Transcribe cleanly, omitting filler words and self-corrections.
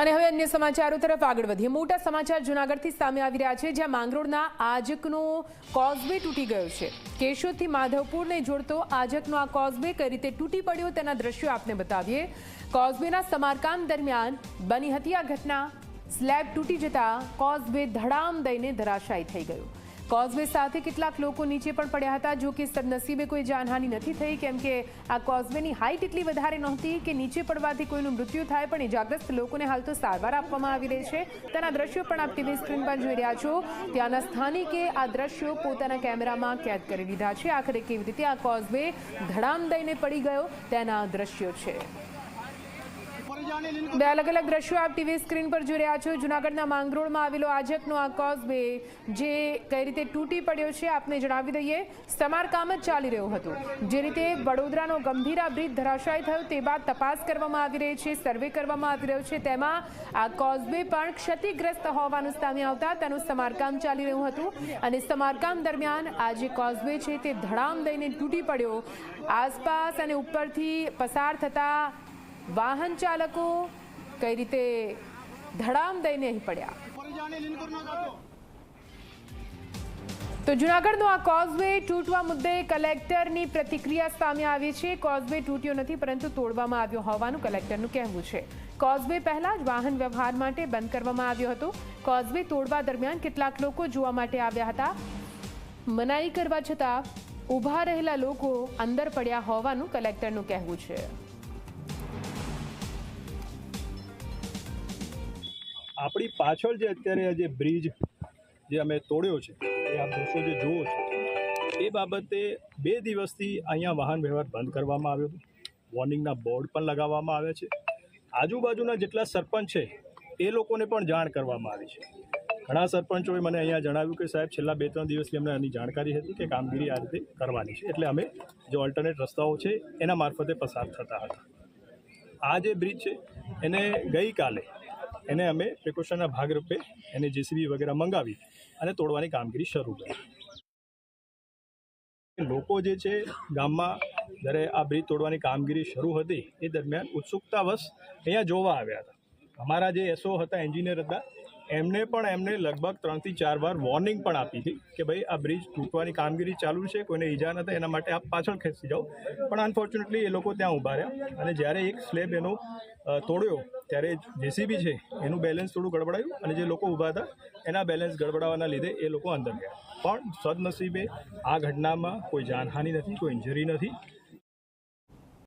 અને હવે અન્ય સમાચારો તરફ આગળ વધીએ। મોટા સમાચાર જૂનાગઢથી સામે આવી રહ્યા છે, જ્યાં માંગરોળના આજકનો કોઝવે તૂટી ગયો છે। કેશોદથી માધવપુરને જોડતો આજકનો આ કોઝવે કઈ રીતે તૂટી પડ્યો તેના દ્રશ્યો આપને બતાવીએ। કોઝવેના સમારકામ દરમિયાન બની હતી આ ઘટના। સ્લેબ તૂટી જતા કોઝવે ધડામ દઈને ધરાશાયી થઈ ગયો। કોઝવે સાથે કેટલાક લોકો નીચે પણ પડ્યા હતા। જો કે સદનસીબે કોઈ જાનહાનિ નથી થઈ, કેમ કે આ કોઝવેની હાઈટ એટલી વધારે નહોતી કે નીચે પડવાથી કોઈનું મૃત્યુ થાય, પણ ઇજાગ્રસ્ત લોકોને હાલ તો સારવાર આપવામાં આવી રહી છે। તેના દ્રશ્યો પણ આપ ટીવી સ્ક્રીન પર જોઈ રહ્યા છો। ત્યાંના સ્થાનિકે આ દ્રશ્યો પોતાના કેમેરામાં કેદ કરી લીધા છે। આખરે કેવી રીતે આ કોઝવે ધડામ દઈને પડી ગયો તેના દ્રશ્યો છે। બે અલગ અલગ દ્રશ્યો આપ ટીવી સ્ક્રીન પર જોઈ રહ્યા છો। જૂનાગઢના માંગરોળમાં આવેલો આજકનો આ કોઝવે જે કઈ રીતે તૂટી પડ્યો છે આપને જણાવી દઈએ। સમારકામ જ ચાલી રહ્યું હતું। જે રીતે વડોદરાનો ગંભીરા બ્રિજ ધરાશાયી થયો તે બાદ તપાસ કરવામાં આવી રહી છે, સર્વે કરવામાં આવી રહ્યો છે। તેમાં આ કોઝવે પણ ક્ષતિગ્રસ્ત હોવાનું સામે આવતા તેનું સમારકામ ચાલી રહ્યું હતું અને સમારકામ દરમિયાન આ જે કોઝવે છે તે ધડામ દઈને તૂટી પડ્યો। આસપાસ અને ઉપરથી પસાર થતા વાહન ચાલકો કઈ રીતે ધડામ દઈને અહીં પડ્યા। તો જૂનાગઢનો આ કોઝવે તૂટવા મુદ્દે કલેક્ટરની પ્રતિક્રિયા સામે આવી છે। કોઝવે તૂટ્યો નથી, પરંતુ તોડવામાં આવ્યો હોવાનું કલેક્ટરનું કહેવું છે। કોઝવે પહેલા જ વાહન વ્યવહાર માટે બંધ કરવામાં આવ્યો હતો। કોઝવે તોડવા દરમિયાન કેટલાક લોકો જોવા માટે આવ્યા હતા। મનાઈ કરવા છતાં ઊભા રહેલા લોકો અંદર પડ્યા હોવાનું કલેક્ટરનું કહેવું છે। આપણી પાછળ જે અત્યારે જે બ્રિજ જે અમે તોડ્યો છે એ આપ દૃશ્યો જે જુઓ છો એ બાબતે 2 દિવસથી અહીંયા વાહન વ્યવહાર બંધ કરવામાં આવ્યો હતો। વોર્નિંગના બોર્ડ પણ લગાવવામાં આવ્યા છે। આજુબાજુના જેટલા સરપંચ છે એ લોકોને પણ જાણ કરવામાં આવી છે। ઘણા સરપંચોએ મને અહીંયા જણાવ્યું કે સાહેબ છેલ્લા 2-3 દિવસથી અમને આની જાણકારી હતી કે કામગીરી આ રીતે કરવાની છે, એટલે અમે જે ઓલ્ટરનેટ રસ્તાઓ છે એના મારફતે પસાર થતા હતા। આ જે બ્રિજ છે એને ગઈકાલે એને અમે પ્રિકોશનના ભાગરૂપે એને જેસીબી વગેરે મંગાવી અને તોડવાની કામગીરી શરૂ કરી। લોકો જે છે ગામમાં જ્યારે આ બ્રિજ તોડવાની કામગીરી શરૂ હતી એ દરમિયાન ઉત્સુકતાવશ અહીંયા જોવા આવ્યા હતા। અમારા જે એસઓ હતા, એન્જિનિયર હતા, એમને લગભગ 3 થી 4 વાર વોર્નિંગ પણ આપી હતી કે ભાઈ આ બ્રિજ તૂટવાની કામગીરી ચાલુ છે, કોઈને ઈજા ન થાય એના માટે આપ પાછળ ખેંચી જાઓ, પણ અનફોર્ચ્યુનેટલી એ લોકો ત્યાં ઊભા રહ્યા અને જ્યારે એક સ્લેબ એનો તોડ્યો ત્યારે જેસીબી છે એનું બેલેન્સ થોડું ગડબડાયું અને જે લોકો ઊભા હતા એના બેલેન્સ ગડબડાવાના લીધે એ લોકો અંદર ગયા। પણ સદનસીબે આ ઘટનામાં કોઈ જાનહાનિ નથી, કોઈ ઇન્જરી નથી।